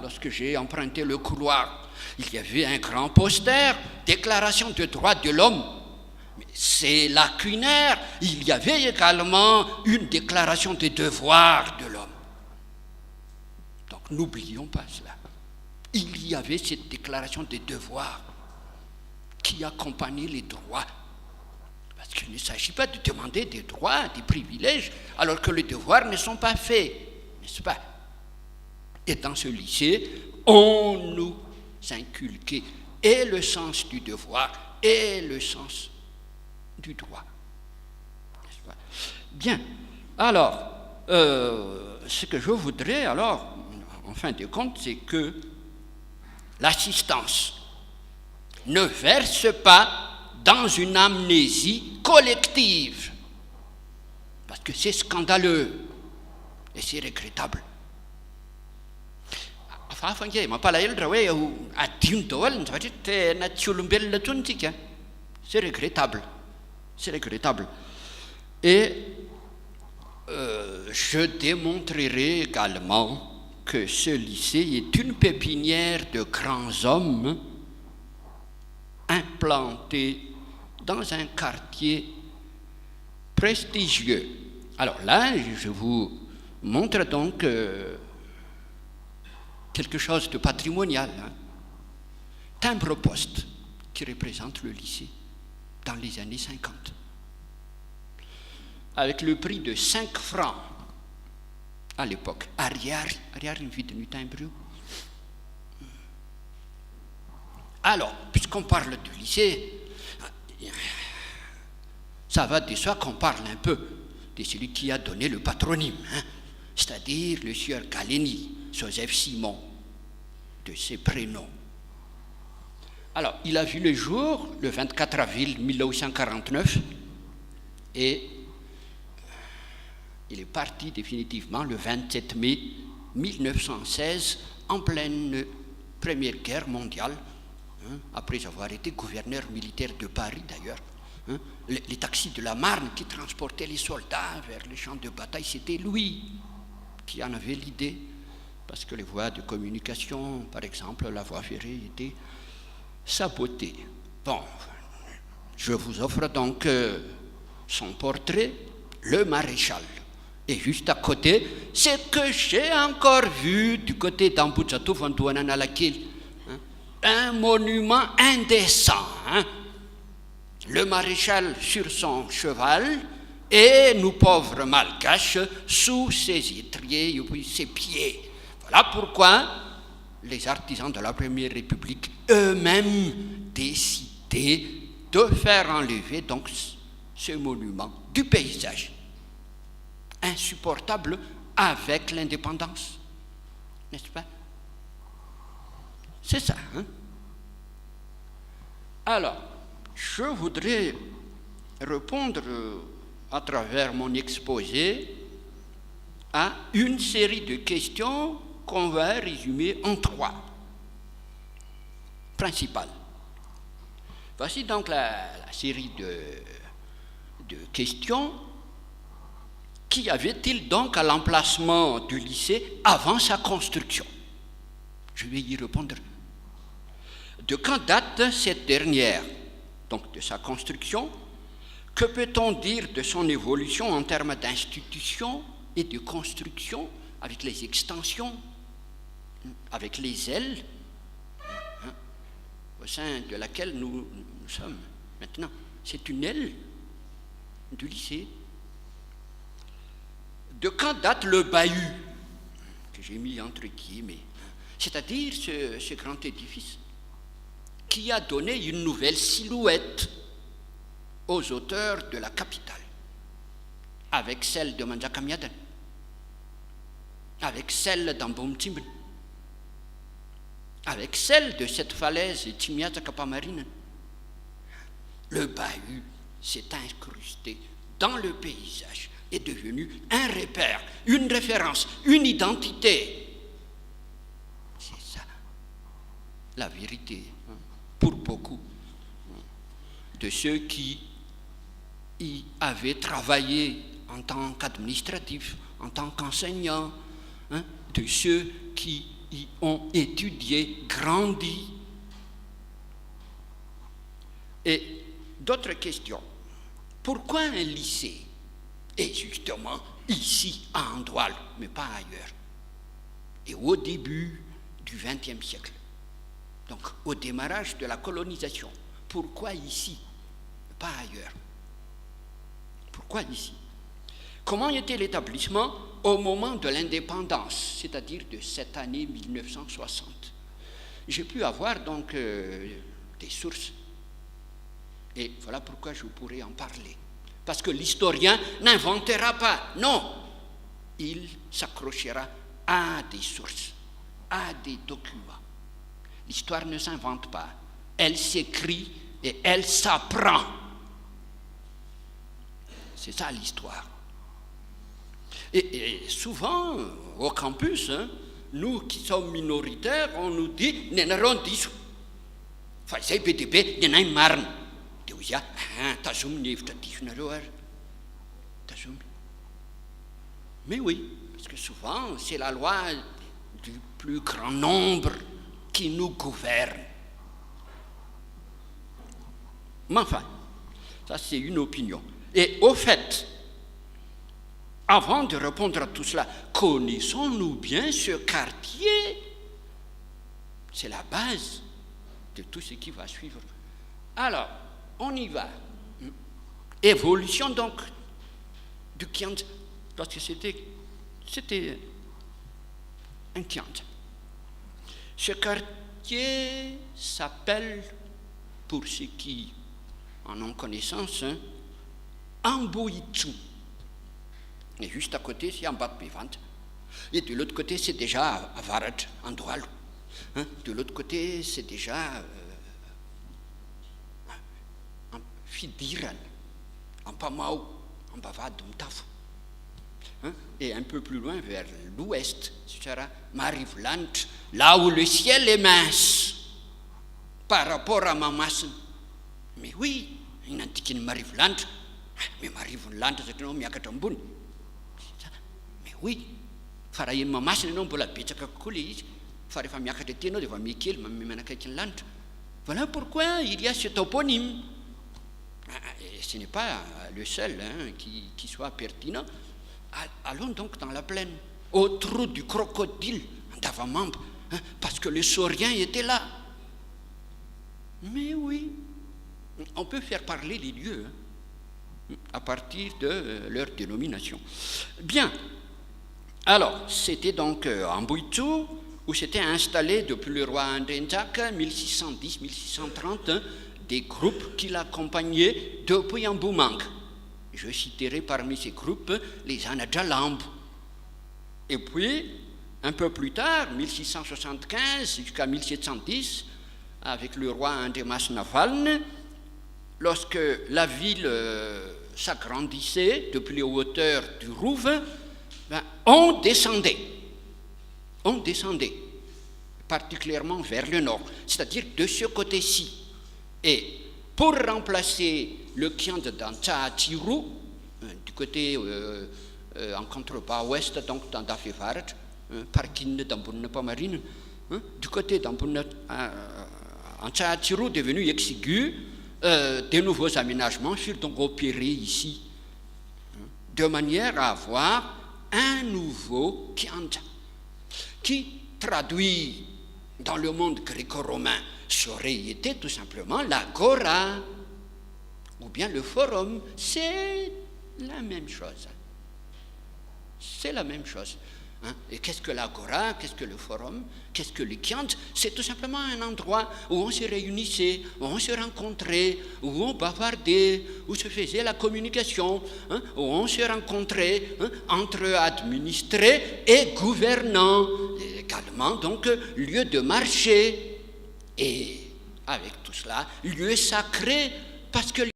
lorsque j'ai emprunté le couloir, il y avait un grand poster, Déclaration des droits de l'homme. Mais c'est lacunaire. Il y avait également une déclaration des devoirs de l'homme. Donc n'oublions pas cela. Il y avait cette déclaration des devoirs qui accompagnait les droits. Parce qu'il ne s'agit pas de demander des droits, des privilèges, alors que les devoirs ne sont pas faits, n'est-ce pas? Et dans ce lycée, on nous inculquait et le sens du devoir et le sens du droit. N'est-ce pas? Bien. Alors, ce que je voudrais, alors, en fin de compte, c'est que l'assistance ne verse pas dans une amnésie collective, parce que c'est scandaleux et c'est regrettable. C'est regrettable. C'est regrettable. Et je démontrerai également que ce lycée est une pépinière de grands hommes implantés dans un quartier prestigieux. Alors là, je vous montre donc quelque chose de patrimonial. Timbre-poste qui représente le lycée dans les années 50. Avec le prix de 5 francs à l'époque. Arrière une vie de timbre. Alors, puisqu'on parle du lycée, ça va de soi qu'on parle un peu de celui qui a donné le patronyme, c'est-à-dire le sieur Galeni, Joseph Simon, de ses prénoms. Alors, il a vu le jour le 24 avril 1949 et il est parti définitivement le 27 mai 1916 en pleine Première Guerre mondiale, après avoir été gouverneur militaire de Paris d'ailleurs. Les taxis de la Marne qui transportaient les soldats vers les champs de bataille, c'était lui qui en avait l'idée, parce que les voies de communication, par exemple la voie ferrée, étaient sabotées. Bon, je vous offre donc son portrait, le maréchal. Et juste à côté, c'est que j'ai encore vu du côté d'Ambutsatou, Vandouananalakil, un monument indécent. Le maréchal sur son cheval et nous pauvres malgaches sous ses étriers et puis ses pieds. Voilà pourquoi les artisans de la Première République eux-mêmes décidaient de faire enlever donc ce monument du paysage. Insupportable avec l'indépendance, n'est-ce pas? C'est ça, Alors, je voudrais répondre à travers mon exposé à une série de questions qu'on va résumer en 3 principales. Voici donc la série de questions. Qu'y avait-il donc à l'emplacement du lycée avant sa construction? Je vais y répondre. De quand date cette dernière, donc de sa construction? Que peut-on dire de son évolution en termes d'institution et de construction, avec les extensions, avec les ailes, au sein de laquelle nous sommes maintenant? C'est une aile du lycée. De quand date le bahut, que j'ai mis entre guillemets, c'est-à-dire ce grand édifice qui a donné une nouvelle silhouette aux auteurs de la capitale, avec celle de Manjakamiadan, avec celle d'Ambomtimben, avec celle de cette falaise Timiatakapamarinen. Le bahut s'est incrusté dans le paysage, est devenu un repère, une référence, une identité. C'est ça, la vérité, pour beaucoup de ceux qui y avaient travaillé en tant qu'administratif, en tant qu'enseignant, de ceux qui y ont étudié, grandi. Et d'autres questions. Pourquoi un lycée? Et justement, ici, à Andoual, mais pas ailleurs. Et au début du XXe siècle. Donc, au démarrage de la colonisation. Pourquoi ici, pas ailleurs? Pourquoi ici? Comment était l'établissement au moment de l'indépendance, c'est-à-dire de cette année 1960? J'ai pu avoir donc des sources. Et voilà pourquoi je pourrais en parler. Parce que l'historien n'inventera pas, non. Il s'accrochera à des sources, à des documents. L'histoire ne s'invente pas, elle s'écrit et elle s'apprend. C'est ça l'histoire. Et souvent, au campus, nous qui sommes minoritaires, on nous dit, n'en diso. Fa zay be deabe, n'y en a une marne. De hoe ja, tazominy ny hevitra disonareo ary. Tazominy. Mais oui, parce que souvent, c'est la loi du plus grand nombre qui nous gouverne. Mais enfin, ça c'est une opinion. Et au fait, avant de répondre à tout cela, connaissons-nous bien ce quartier? C'est la base de tout ce qui va suivre. Alors, on y va. Évolution donc du Kiant, parce que c'était un Kiant. Ce quartier s'appelle, pour ceux qui en ont connaissance, Amboïtou. Et juste à côté, c'est en bas de Pévante. Et de l'autre côté, c'est déjà à Varat, en Doual. De l'autre côté, c'est déjà en Fidiran, en Pamao, en Bavad, en Taf. Et un peu plus loin, vers l'ouest, ce sera Marivland, là où le ciel est mince par rapport à Mamassen. Mais oui, une antique Marivland, mais Marivland, c'est un miakatamboun. Mais oui, farahin Mamassen, non, pour la bêtaka colis, farahin miakateno, devant Mikel, Manakakin. Voilà pourquoi il y a ce toponyme. Et ce n'est pas le seul qui soit pertinent. Allons donc dans la plaine, au trou du crocodile d'Avamambe, parce que le saurien était là. Mais oui, on peut faire parler les lieux à partir de leur dénomination. Bien, alors, c'était donc en Boïtou, où s'étaient installés depuis le roi Ndenzak, 1610-1630, des groupes qui l'accompagnaient depuis Mboumang. Je citerai parmi ces groupes les Anadjalamb. Et puis, un peu plus tard, 1675 jusqu'à 1710, avec le roi Ndemas Navalny, lorsque la ville s'agrandissait depuis les hauteurs du Rouve, on descendait, particulièrement vers le nord, c'est-à-dire de ce côté-ci. Et pour remplacer le Kiant d'Antsaatiru, du côté en contrebas ouest, donc dans Dafevarat, Parkin d'Ambouna Pamarine, du côté d'Ambouna Antsaatiru devenu exigu, de nouveaux aménagements furent donc opérés ici, de manière à avoir un nouveau Kiant, qui traduit dans le monde gréco-romain, ça aurait été tout simplement l'agora, ou bien le forum. C'est la même chose. C'est la même chose. Et qu'est-ce que l'agora? Qu'est-ce que le forum? Qu'est-ce que le Kiant? C'est tout simplement un endroit où on se réunissait, où on se rencontrait, où on bavardait, où se faisait la communication, où on se rencontrait entre administrés et gouvernants. Et également, donc, lieu de marché. Et avec tout cela, lieu sacré, parce que